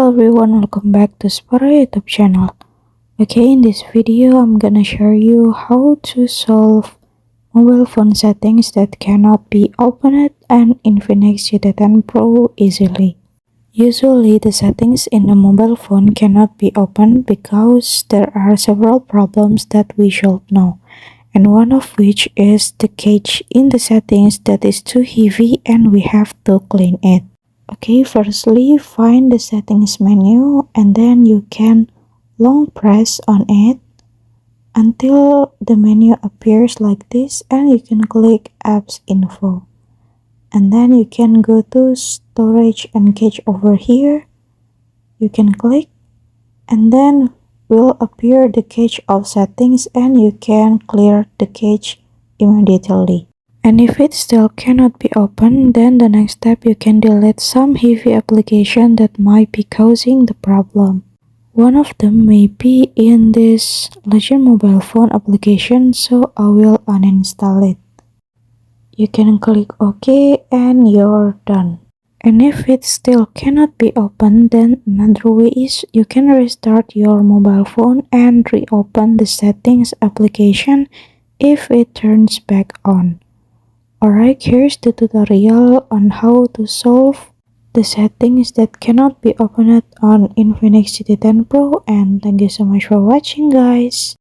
Hello everyone, welcome back to Spara YouTube channel. Okay, in this video, I'm gonna show you how to solve mobile phone settings that cannot be opened on Infinix G10 Pro easily. Usually, the settings in a mobile phone cannot be opened because there are several problems that we should know, and one of which is the cache in the settings that is too heavy and we have to clean it. Okay, firstly, find the settings menu and then you can long press on it until the menu appears like this, and you can click apps info. And then you can go to storage and cache over here. You can click and then will appear the cache of settings and you can clear the cache immediately. And if it still cannot be opened, then the next step you can delete some heavy application that might be causing the problem. One of them may be in this Legend mobile phone application, so I will uninstall it. You can click OK and you're done. And if it still cannot be opened, then another way is you can restart your mobile phone and reopen the settings application if it turns back on. Alright, here's the tutorial on how to solve the settings that cannot be opened on Infinix G10 Pro, and thank you so much for watching, guys.